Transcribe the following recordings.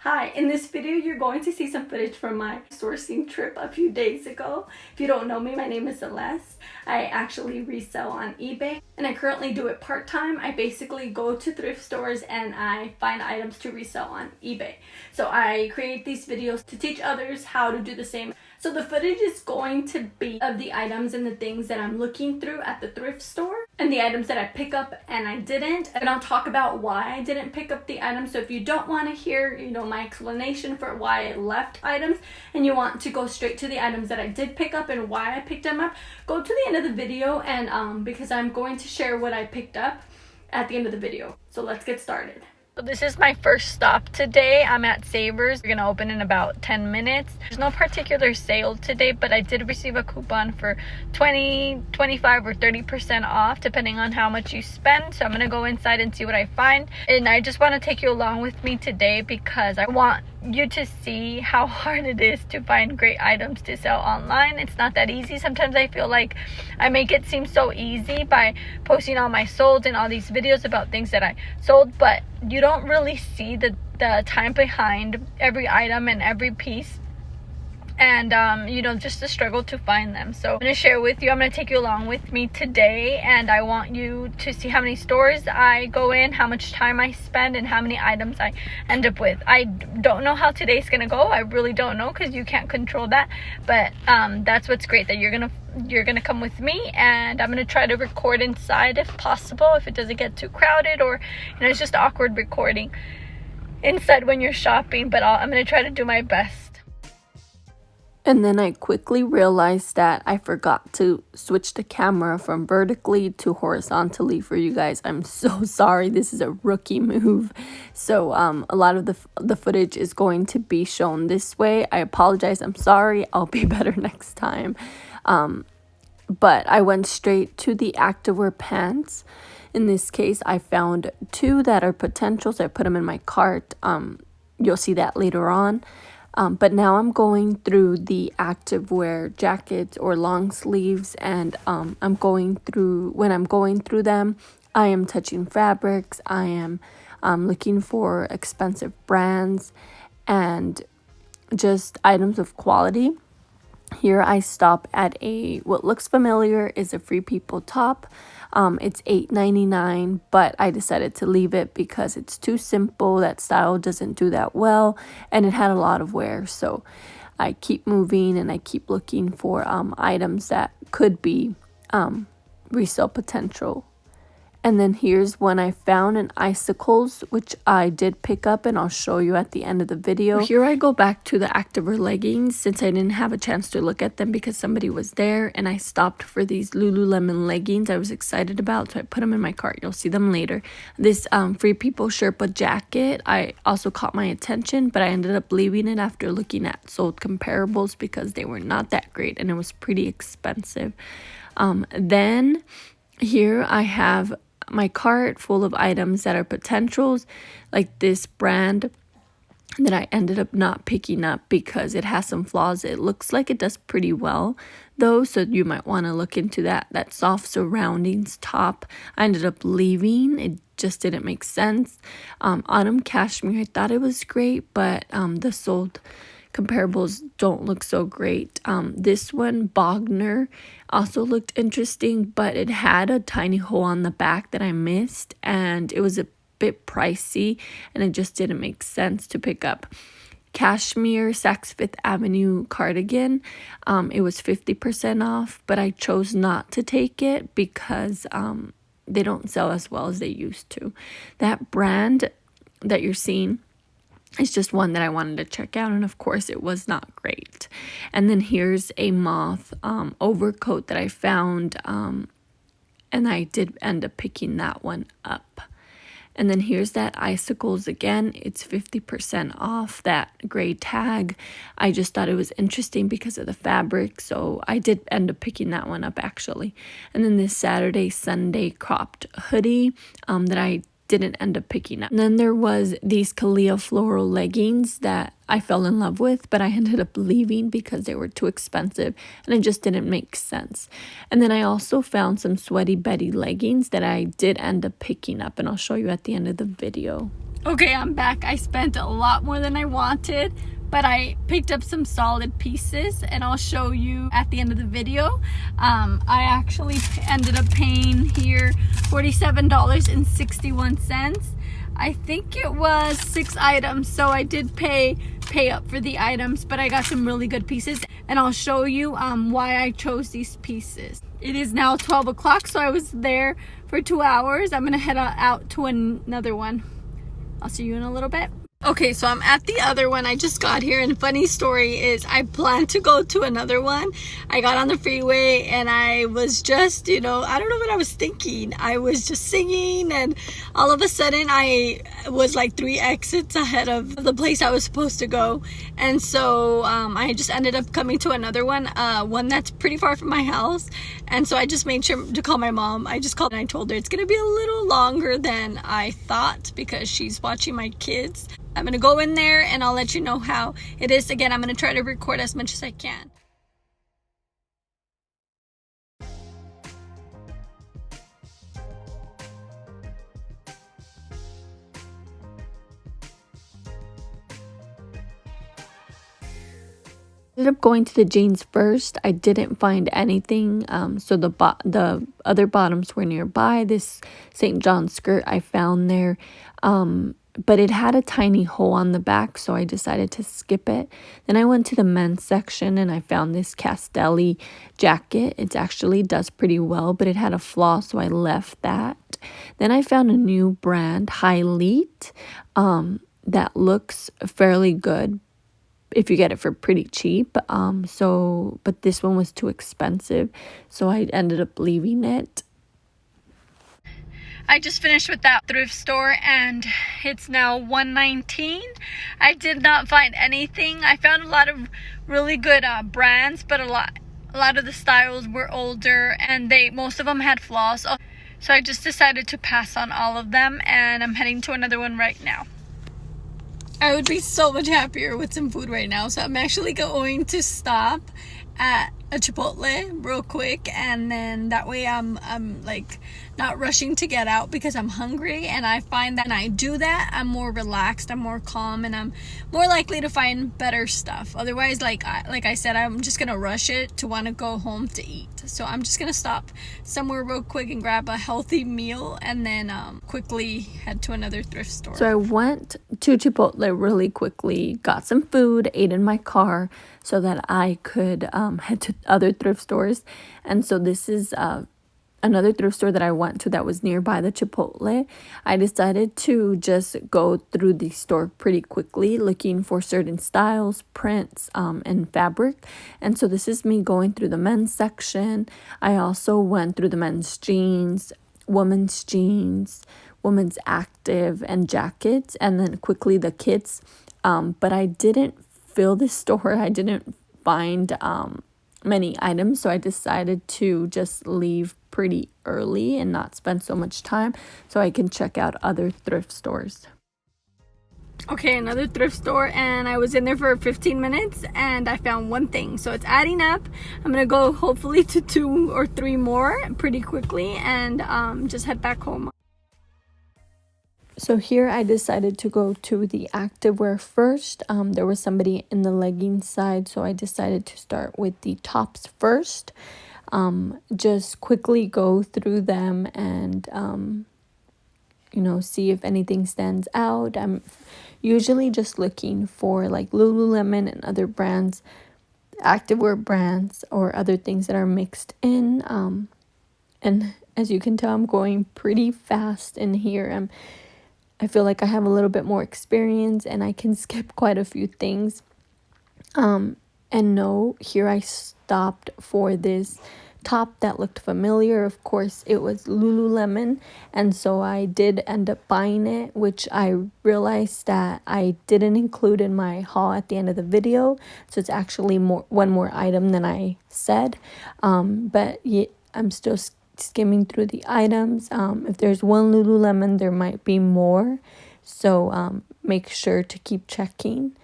Hi, in this video you're going to see some footage from my sourcing trip a few days ago. If you don't know me, my name is Celeste. I actually resell on eBay and I currently do it part-time. I basically go to thrift stores and I find items to resell on eBay. So I create these videos to teach others how to do the same. So the footage is going to be of the items and the things that I'm looking through at the thrift store and the items that I pick up and I didn't. And I'll talk about why I didn't pick up the items. So if you don't want to hear, my explanation for why I left items and you want to go straight to the items that I did pick up and why I picked them up, go to the end of the video and because I'm going to share what I picked up at the end of the video. So let's get started. So this is my first stop today. I'm at Savers. We're gonna open in about 10 minutes. There's no particular sale today, but I did receive a coupon for 20, 25, or 30% off depending on how much you spend. So I'm gonna go inside and see what I find. And I just wanna take you along with me today because I want you to see how hard it is to find great items to sell online. It's not that easy. Sometimes I feel like I make it seem so easy by posting all my solds and all these videos about things that I sold, but you don't really see the time behind every item and every piece, and just the struggle to find them. So I'm going to share with you. I'm going to take you along with me today, and I want you to see how many stores I go in, how much time I spend, and how many items I end up with. I don't know how today's going to go. I really don't know because you can't control that, but that's what's great, that you're gonna come with me, and I'm gonna try to record inside if possible, if it doesn't get too crowded, or it's just awkward recording inside when you're shopping, but I'm gonna try to do my best. And then I quickly realized that I forgot to switch the camera from vertically to horizontally for you guys. I'm so sorry. This is a rookie move. So a lot of the footage is going to be shown this way. I apologize. I'm sorry. I'll be better next time. But I went straight to the activewear pants. In this case, I found two that are potentials. I put them in my cart. You'll see that later on. But now I'm going through the activewear jackets or long sleeves, and when I'm going through them, I am touching fabrics. I am looking for expensive brands and just items of quality. Here I stop at what looks familiar is a Free People top. It's $8.99, but I decided to leave it because it's too simple. That style doesn't do that well, and it had a lot of wear. So I keep moving and I keep looking for items that could be resale potential. And then here's when I found an icicles, which I did pick up, and I'll show you at the end of the video. Here I go back to the activewear leggings since I didn't have a chance to look at them because somebody was there, and I stopped for these Lululemon leggings I was excited about, so I put them in my cart. You'll see them later. This Free People Sherpa jacket I also caught my attention, but I ended up leaving it after looking at sold comparables because they were not that great and it was pretty expensive. Then here I have my cart full of items that are potentials, like this brand that I ended up not picking up because it has some flaws. It looks like it does pretty well though, so you might want to look into that soft surroundings top. I ended up leaving. It just didn't make sense. Autumn cashmere, I thought it was great, but the sold comparables don't look so great. This one, Bogner, also looked interesting, but it had a tiny hole on the back that I missed, and it was a bit pricey, and it just didn't make sense to pick up. Cashmere Saks Fifth Avenue cardigan, it was 50% off, but I chose not to take it because they don't sell as well as they used to. That brand that you're seeing, it's just one that I wanted to check out, and of course it was not great. And then here's a Moth Overcoat that I found, and I did end up picking that one up. And then here's that icicles again. It's 50% off, that gray tag. I just thought it was interesting because of the fabric, so I did end up picking that one up actually. And then this Saturday Sunday cropped hoodie that I didn't end up picking up. And then there was these Kalia Floral Leggings that I fell in love with, but I ended up leaving because they were too expensive and it just didn't make sense. And then I also found some Sweaty Betty leggings that I did end up picking up, and I'll show you at the end of the video. Okay, I'm back. I spent a lot more than I wanted, but I picked up some solid pieces, and I'll show you at the end of the video. I actually ended up paying here $47.61. I think it was 6 items, so I did pay up for the items, but I got some really good pieces, and I'll show you why I chose these pieces. It is now 12 o'clock, so I was there for 2 hours. I'm gonna head out to another one. I'll see you in a little bit. Okay, so I'm at the other one. I just got here, and funny story is I plan to go to another one. I got on the freeway and I was just, I don't know what I was thinking. I was just singing, and all of a sudden I was like 3 exits ahead of the place I was supposed to go. And so I just ended up coming to another one that's pretty far from my house. And so I just made sure to call my mom. I just called and I told her it's gonna be a little longer than I thought because she's watching my kids. I'm gonna go in there and I'll let you know how it is. Again, I'm gonna try to record as much as I can. Ended up going to the jeans first. I didn't find anything, so the other bottoms were nearby. This St. John skirt I found there, but it had a tiny hole on the back, so I decided to skip it. Then I went to the men's section and I found this Castelli jacket. It actually does pretty well, but it had a flaw, so I left that. Then I found a new brand, Highlight, that looks fairly good if you get it for pretty cheap. But this one was too expensive, so I ended up leaving it. I just finished with that thrift store and it's now 1:19. I did not find anything. I found a lot of really good brands, but a lot of the styles were older and most of them had flaws. So I just decided to pass on all of them, and I'm heading to another one right now. I would be so much happier with some food right now, so I'm actually going to stop at a Chipotle real quick, and then that way I'm like not rushing to get out because I'm hungry. And I find that when I do that, I'm more relaxed, I'm more calm, and I'm more likely to find better stuff. Otherwise, like I said, I'm just gonna rush it to want to go home to eat. So I'm just gonna stop somewhere real quick and grab a healthy meal, and then quickly head to another thrift store. So I went to Chipotle really quickly, got some food, ate in my car so that I could head to other thrift stores. And so this is another thrift store that I went to that was nearby the Chipotle. I decided to just go through the store pretty quickly, looking for certain styles, prints, and fabric. And so this is me going through the men's section. I also went through the men's jeans, women's active, and jackets, and then quickly the kids. But I didn't fill this store. I didn't find many items, so I decided to just leave pretty early and not spend so much time so I can check out other thrift stores. Okay, another thrift store, and I was in there for 15 minutes and I found one thing, so it's adding up. I'm gonna go hopefully to 2 or 3 more pretty quickly and just head back home. So here I decided to go to the activewear first. There was somebody in the leggings side, so I decided to start with the tops first. Just quickly go through them and, see if anything stands out. I'm usually just looking for like Lululemon and other brands, activewear brands, or other things that are mixed in. And as you can tell, I'm going pretty fast in here. I feel like I have a little bit more experience and I can skip quite a few things. And no, here I stopped for this top that looked familiar. Of course, it was Lululemon, and so I did end up buying it, which I realized that I didn't include in my haul at the end of the video. So it's actually one more item than I said. But yeah, I'm still skimming through the items. If there's one Lululemon, there might be more, so make sure to keep checking.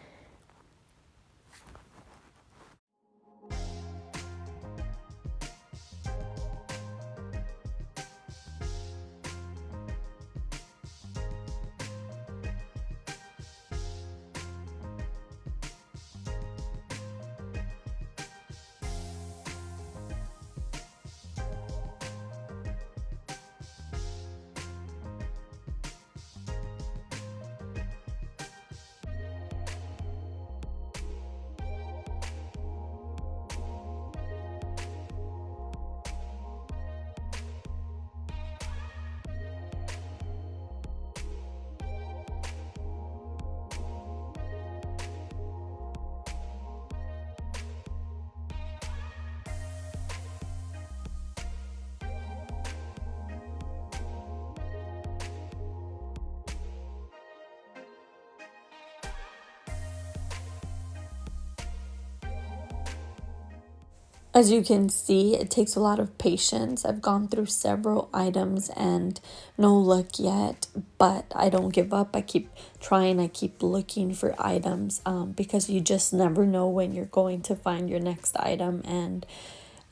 As you can see, it takes a lot of patience. I've gone through several items and no luck yet, but I don't give up. I keep trying, I keep looking for items because you just never know when you're going to find your next item, and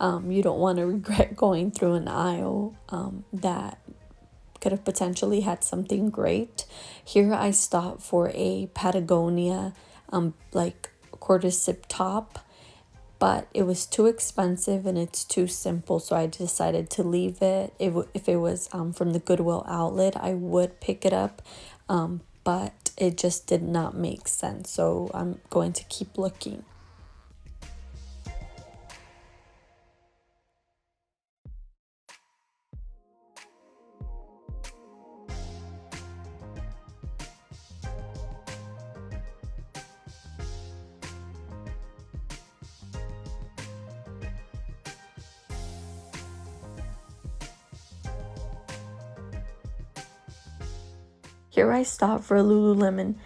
you don't want to regret going through an aisle that could have potentially had something great. Here I stopped for a Patagonia like quarter zip top, but it was too expensive and it's too simple, so I decided to leave it. If it was from the Goodwill outlet, I would pick it up, but it just did not make sense, so I'm going to keep looking. Here I stopped for a Lululemon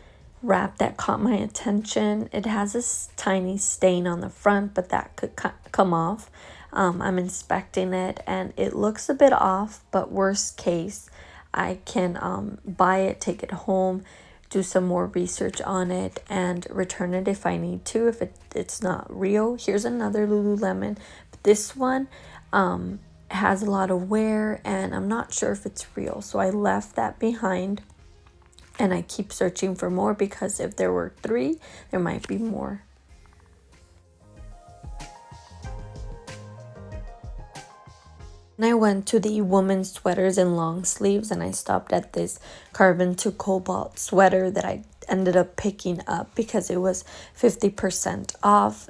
wrap that caught my attention. It has a tiny stain on the front, but that could come off. I'm inspecting it and it looks a bit off, but worst case, I can buy it, take it home, do some more research on it, and return it if I need to, if it's not real. Here's another Lululemon. But this one has a lot of wear and I'm not sure if it's real, so I left that behind. And I keep searching for more because if there were 3, there might be more. And I went to the women's sweaters and long sleeves, and I stopped at this carbon to cobalt sweater that I ended up picking up because it was 50% off.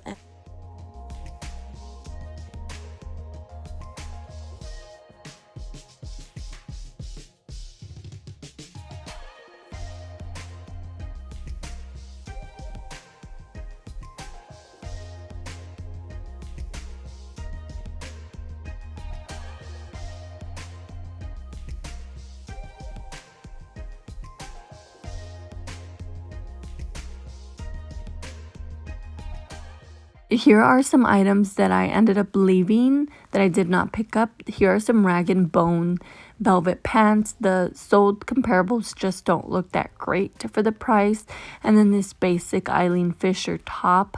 Here are some items that I ended up leaving that I did not pick up. Here are some rag and bone velvet pants. The sold comparables just don't look that great for the price. And then this basic Eileen Fisher top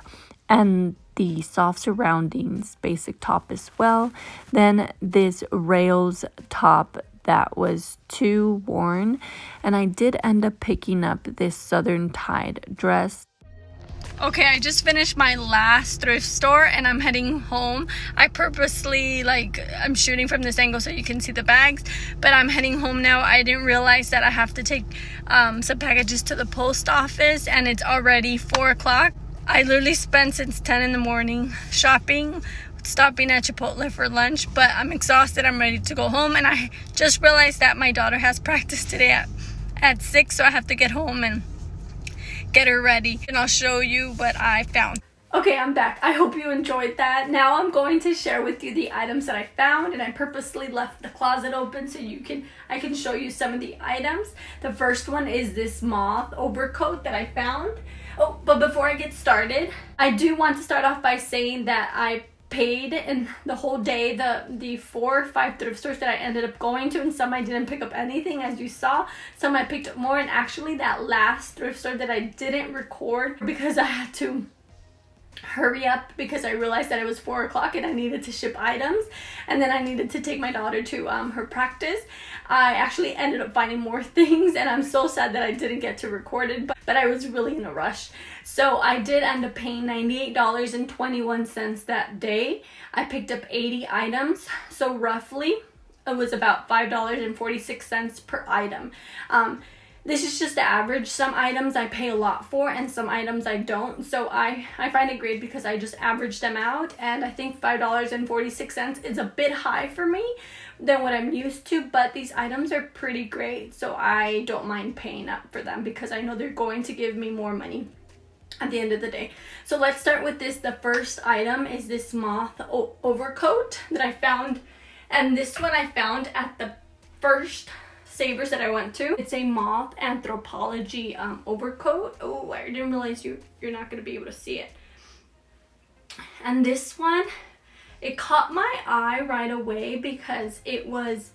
and the soft surroundings basic top as well. Then this rails top that was too worn. And I did end up picking up this Southern Tide dress. Okay, I just finished my last thrift store and I'm heading home. I purposely, I'm shooting from this angle so you can see the bags, but I'm heading home now. I didn't realize that I have to take some packages to the post office and it's already 4 o'clock. I literally spent since 10 in the morning shopping, stopping at Chipotle for lunch, but I'm exhausted. I'm ready to go home, and I just realized that my daughter has practice today at 6, so I have to get home and get her ready, and I'll show you what I found. Okay, I'm back. I hope you enjoyed that. Now I'm going to share with you the items that I found, and I purposely left the closet open so I can show you some of the items. The first one is this Moth Overcoat that I found. Oh, but before I get started, I do want to start off by saying that I paid in the whole day the 4 or 5 thrift stores that I ended up going to, and some I didn't pick up anything, as you saw. Some I picked up more, and actually that last thrift store that I didn't record because I had to hurry up because I realized that it was 4 o'clock and I needed to ship items, and then I needed to take my daughter to her practice. I actually ended up finding more things, and I'm so sad that I didn't get to record it, but I was really in a rush. So I did end up paying $98.21 that day. I picked up 80 items, so roughly it was about $5.46 per item. This is just the average. Some items I pay a lot for and some items I don't. So I find it great because I just average them out, and I think $5.46 is a bit high for me than what I'm used to, but these items are pretty great, so I don't mind paying up for them because I know they're going to give me more money at the end of the day. So let's start with this. The first item is this Moth Overcoat that I found, and this one I found at the first Savers that I went to. It's a Moth Anthropology overcoat. Oh, I didn't realize you're not going to be able to see it. And this one It caught my eye right away because it was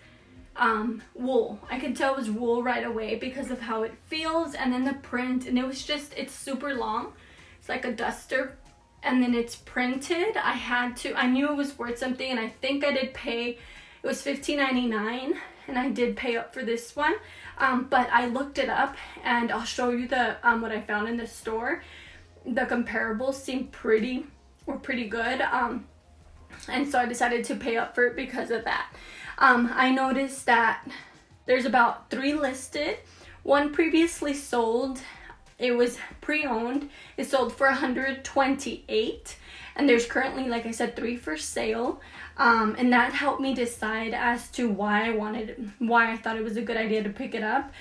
wool. I could tell it was wool right away because of how it feels, and then the print, and it was just, it's super long. It's like a duster, and then it's printed. I knew it was worth something, and I think I did pay, it was $15.99, and I did pay up for this one. But I looked it up, and I'll show you the what I found in the store. The comparables seemed pretty good, and so I decided to pay up for it because of that. I noticed that there's about 3 listed. One previously sold. It was pre-owned. It sold for $128, and there's currently, like I said, 3 for sale. And that helped me decide as to why I thought it was a good idea to pick it up.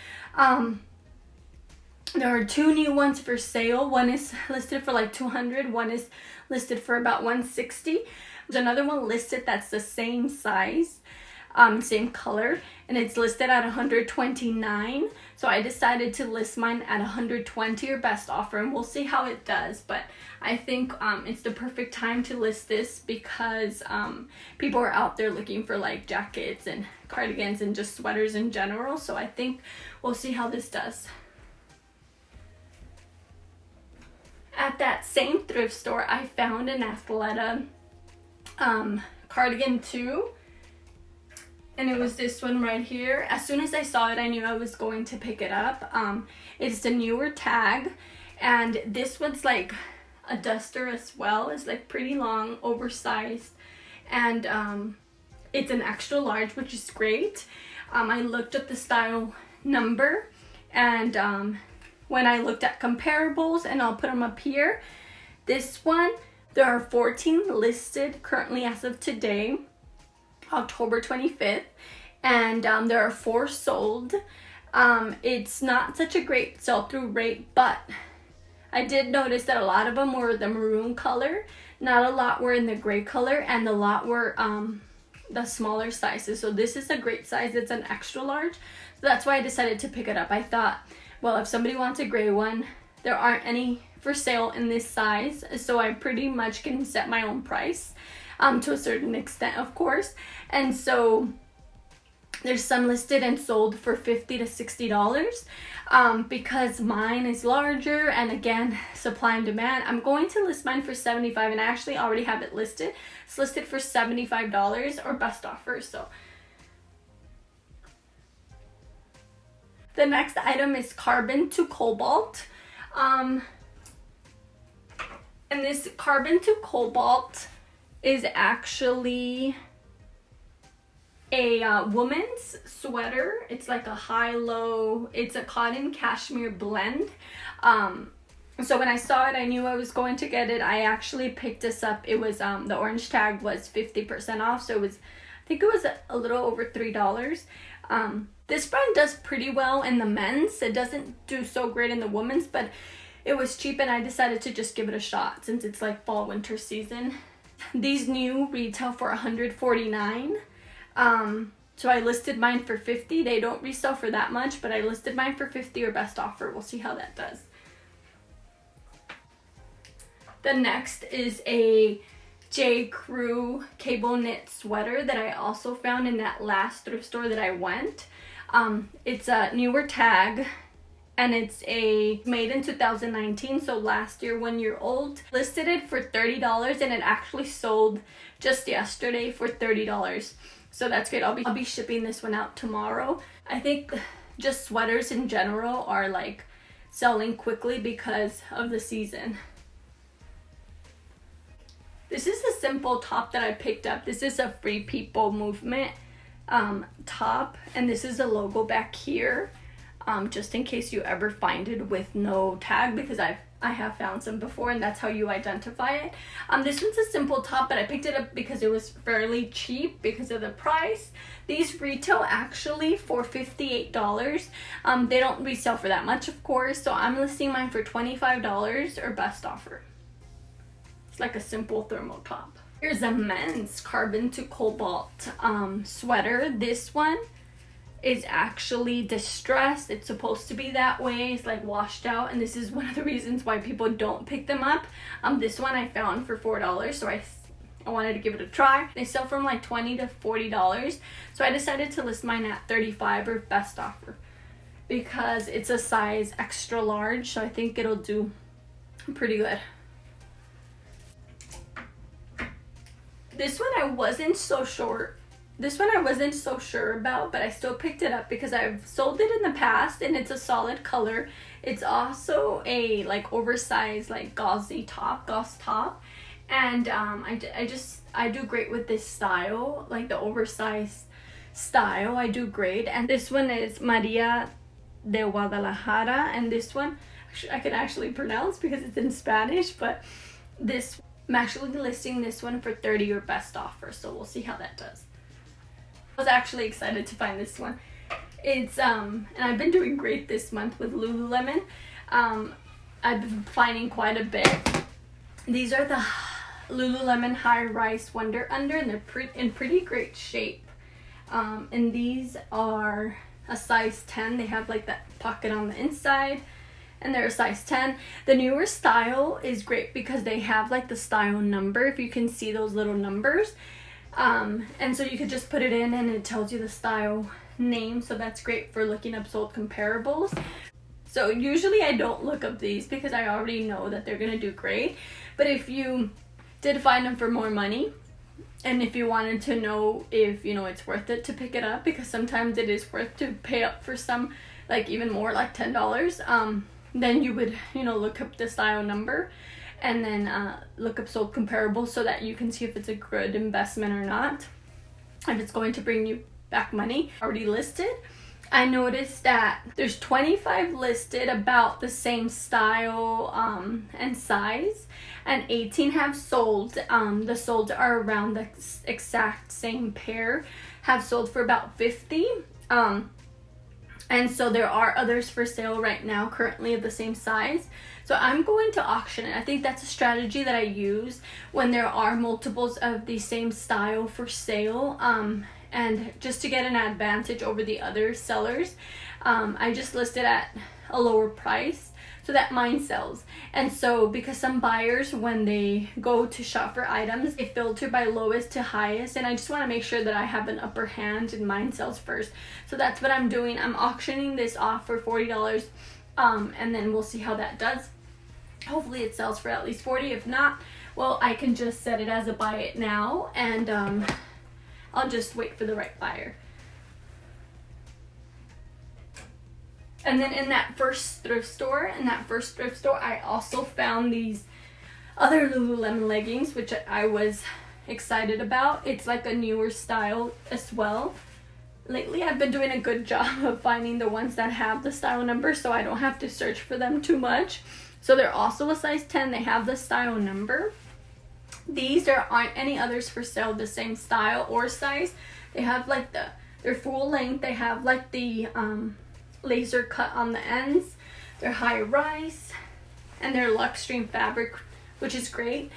There are 2 new ones for sale. One is listed for like $200. One is listed for about $160. There's another one listed that's the same size, same color, and it's listed at $129. So I decided to list mine at $120 or best offer, and we'll see how it does. But I think it's the perfect time to list this because people are out there looking for like jackets and cardigans and just sweaters in general. So I think we'll see how this does. At that same thrift store, I found an Athleta cardigan too, and it was this one right here. As soon as I saw it, I knew I was going to pick it up. It's the newer tag, and this one's like a duster as well. It's like pretty long, oversized, and it's an extra large, which is great. I looked up the style number, and when I looked at comparables, and I'll put them up here, this one, there are 14 listed currently as of today, October 25th, and there are 4 sold. It's not such a great sell-through rate, but I did notice that a lot of them were the maroon color, not a lot were in the gray color, and a lot were the smaller sizes. So this is a great size. It's an extra large, so that's why I decided to pick it up. I thought, well, if somebody wants a gray one, there aren't any for sale in this size, so I pretty much can set my own price to a certain extent, of course. And so there's some listed and sold for $50 to $60 because mine is larger, and again, supply and demand. I'm going to list mine for $75, and I actually already have it listed. It's listed for $75 or best offer. So the next item is Carbon to Cobalt. And this Carbon to Cobalt is actually a woman's sweater. It's like a high-low, it's a cotton cashmere blend. So when I saw it, I knew I was going to get it. I actually picked this up. It was, the orange tag was 50% off, so it was, I think it was a little over $3. This brand does pretty well in the men's. It doesn't do so great in the women's, but it was cheap, and I decided to just give it a shot since it's like fall winter season. These new retail for $149. So I listed mine for $50. They don't resell for that much, but I listed mine for $50 or best offer. We'll see how that does. The next is a J. Crew cable knit sweater that I also found in that last thrift store that I went. It's a newer tag, and it's made in 2019, so last year, 1 year old. Listed it for $30, and it actually sold just yesterday for $30. So that's great. I'll be shipping this one out tomorrow. I think just sweaters in general are like selling quickly because of the season. This is a simple top that I picked up. This is a Free People movement top, and this is the logo back here, just in case you ever find it with no tag, because I have found some before, and that's how you identify it. This one's a simple top, but I picked it up because it was fairly cheap because of the price. These retail actually for $58. They don't resell for that much, of course, so I'm listing mine for $25 or best offer. It's like a simple thermal top. Here's a men's Carbon to Cobalt sweater. This one is actually distressed. It's supposed to be that way. It's like washed out, and this is one of the reasons why people don't pick them up. This one I found for $4, so I I wanted to give it a try. They sell from like $20 to $40, so I decided to list mine at $35 or best offer because it's a size extra large, so I think it'll do pretty good. This one I wasn't so sure about, but I still picked it up because I've sold it in the past and it's a solid color. It's also a like oversized like gauze top, and I do great with this style, like the oversized style. I do great. And this one is Maria de Guadalajara, and this one I can actually pronounce because it's in Spanish, but I'm actually listing this one for $30 or best offer, so we'll see how that does. I was actually excited to find this one. It's and I've been doing great this month with Lululemon. I've been finding quite a bit. These are the Lululemon High Rise Wonder Under, and they're in pretty great shape. And these are a size 10. They have like that pocket on the inside, and they're a size 10. The newer style is great because they have like the style number, if you can see those little numbers. And so you could just put it in and it tells you the style name, so that's great for looking up sold comparables. So usually I don't look up these because I already know that they're gonna do great, but if you did find them for more money, and if you wanted to know if it's worth it to pick it up, because sometimes it is worth to pay up for some, like even more, like $10, then you would look up the style number and then look up sold comparables so that you can see if it's a good investment or not, if it's going to bring you back money. Already listed, I noticed that there's 25 listed about the same style and size, and 18 have sold. The sold are around the exact same pair, have sold for about 50. And so there are others for sale right now currently of the same size. So I'm going to auction it. I think that's a strategy that I use when there are multiples of the same style for sale. And just to get an advantage over the other sellers, I just list it at a lower price so that mine sells. And so because some buyers, when they go to shop for items, they filter by lowest to highest, and I just want to make sure that I have an upper hand and mine sells first. So that's what I'm doing. I'm auctioning this off for $40, and then we'll see how that does. Hopefully it sells for at least $40. If not, well, I can just set it as a buy it now, and I'll just wait for the right buyer. And then in that first thrift store, I also found these other Lululemon leggings, which I was excited about. It's like a newer style as well. Lately, I've been doing a good job of finding the ones that have the style number, so I don't have to search for them too much. So they're also a size 10. They have the style number. These, there aren't any others for sale the same style or size. They have like they're full length. They have like the laser cut on the ends. They're high rise, and they're Luxtreme fabric, which is great.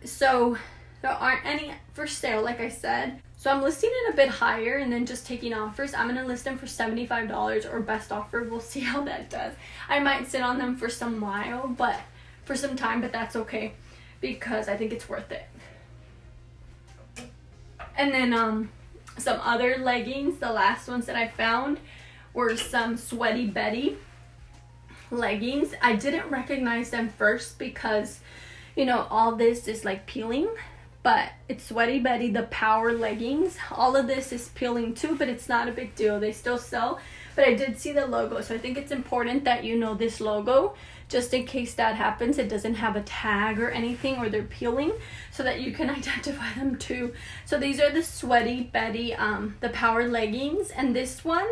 So there aren't any for sale, like I said. So I'm listing it a bit higher and then just taking offers. I'm gonna list them for $75 or best offer. We'll see how that does. I might sit on them for some time, but that's okay because I think it's worth it. And then some other leggings. The last ones that I found were some Sweaty Betty leggings. I didn't recognize them first because all this is like peeling, but it's Sweaty Betty, the power leggings. All of this is peeling too, but it's not a big deal. They still sell, but I did see the logo, so I think it's important that you know this logo just in case that happens. It doesn't have a tag or anything, or they're peeling, so that you can identify them too. So these are the Sweaty Betty, the power leggings, and this one,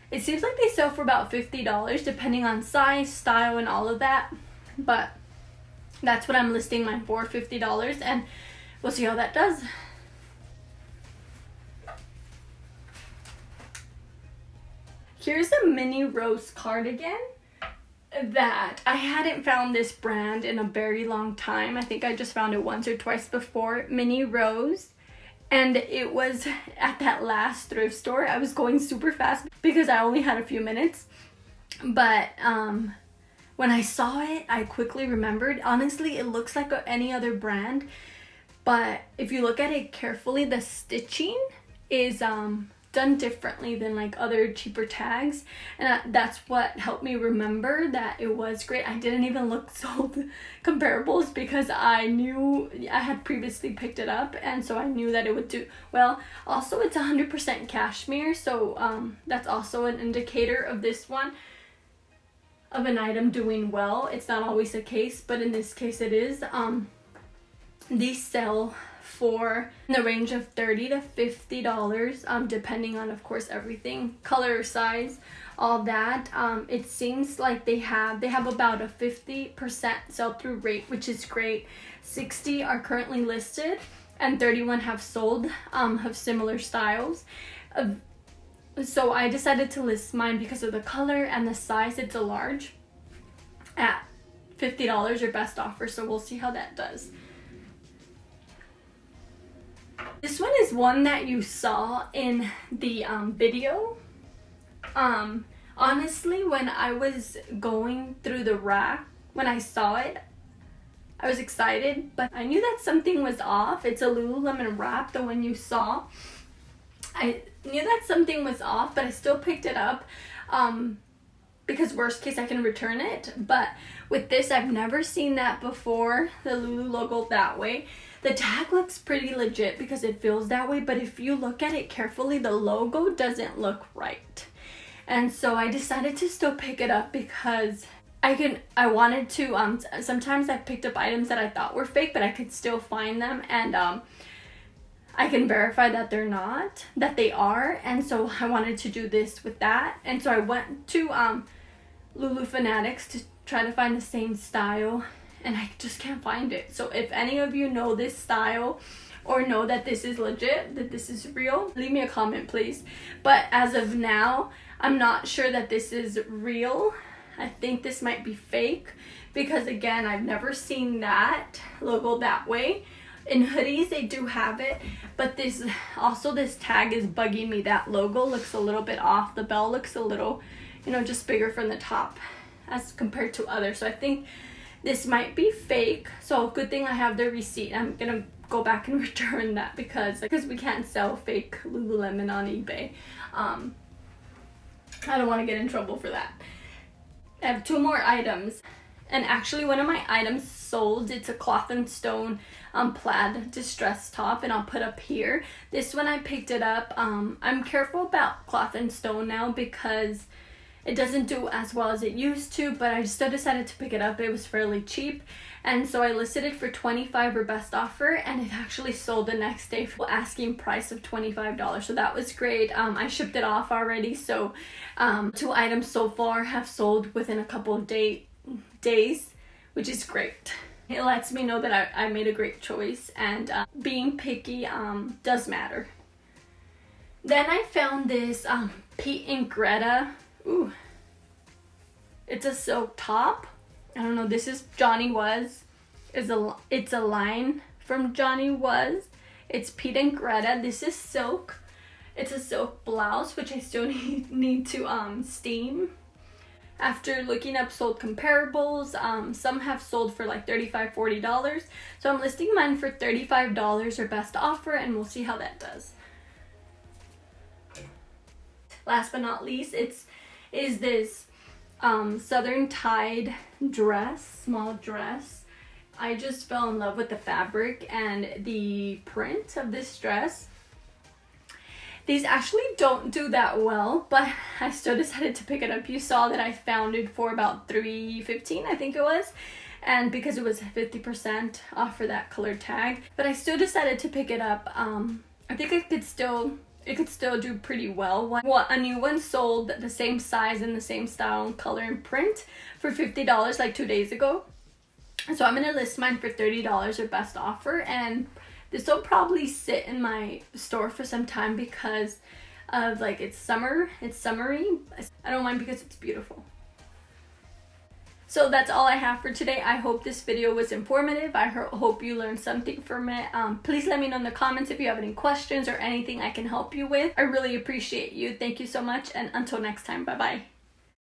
it seems like they sell for about $50 depending on size, style, and all of that, but that's what I'm listing mine for, $50, and we'll see how that does. Here's a mini rose cardigan that I hadn't found this brand in a very long time. I think I just found it once or twice before, mini rose. And it was at that last thrift store. I was going super fast because I only had a few minutes. But when I saw it, I quickly remembered. Honestly, it looks like any other brand, but if you look at it carefully, the stitching is done differently than like other cheaper tags, and that's what helped me remember that it was great. I didn't even look sold comparables because I knew I had previously picked it up, and so I knew that it would do well. Also, it's 100% cashmere, so that's also an indicator of this one, of an item doing well. It's not always the case, but in this case it is. These sell for in the range of $30 to $50, depending on, of course, everything, color, size, all that. It seems like they have about a 50% sell-through rate, which is great. 60 are currently listed and 31 have sold, of similar styles. So I decided to list mine because of the color and the size. It's a large at $50 or best offer, so we'll see how that does. This one is one that you saw in the video. Honestly, when I was going through the rack, when I saw it, I was excited, but I knew that something was off. It's a Lululemon Wrap, the one you saw. I knew that something was off, but I still picked it up because worst case I can return it. But with this, I've never seen that before, the Lulu logo that way. The tag looks pretty legit because it feels that way, but if you look at it carefully, the logo doesn't look right. And so I decided to still pick it up because I wanted to, sometimes I've picked up items that I thought were fake, but I could still find them, and I can verify that they're not, that they are. And so I wanted to do this with that. And so I went to Lulu Fanatics to try to find the same style, and I just can't find it. So if any of you know this style or know that this is legit, that this is real, leave me a comment, please. But as of now, I'm not sure that this is real. I think this might be fake because, again, I've never seen that logo that way. In hoodies, they do have it, but this tag is bugging me. That logo looks a little bit off. The bell looks a little, just bigger from the top as compared to others. So I think this might be fake. So good thing I have the receipt. I'm gonna go back and return that because we can't sell fake Lululemon on eBay. I don't want to get in trouble for that. I have 2 more items, and actually one of my items sold. It's a Cloth and Stone plaid distressed top, and I'll put up here. This one I picked it up. I'm careful about Cloth and Stone now because it doesn't do as well as it used to, but I still decided to pick it up. It was fairly cheap, and so I listed it for $25 or best offer, and it actually sold the next day for asking price of $25. So that was great. I shipped it off already, so 2 items so far have sold within a couple of days, which is great. It lets me know that I made a great choice, and being picky does matter. Then I found this Pete and Greta. Ooh, it's a silk top. I don't know, this is Johnny Was. It's a line from Johnny Was. It's Pete and Greta. This is silk. It's a silk blouse, which I still need to steam. After looking up sold comparables, some have sold for like $35, $40. So I'm listing mine for $35 or best offer, and we'll see how that does. Last but not least, is this Southern Tide dress, small dress. I just fell in love with the fabric and the print of this dress. These actually don't do that well, but I still decided to pick it up. You saw that I found it for about $3.15, I think it was, and because it was 50% off for that color tag, but I still decided to pick it up. I think it could still do pretty well. A new one sold the same size and the same style and color and print for $50 like 2 days ago. So I'm gonna list mine for $30 or best offer, and this will probably sit in my store for some time because of it's summery. I don't mind because it's beautiful. So that's all I have for today. I hope this video was informative. I hope you learned something from it. Please let me know in the comments if you have any questions or anything I can help you with. I really appreciate you. Thank you so much, and until next time, bye bye.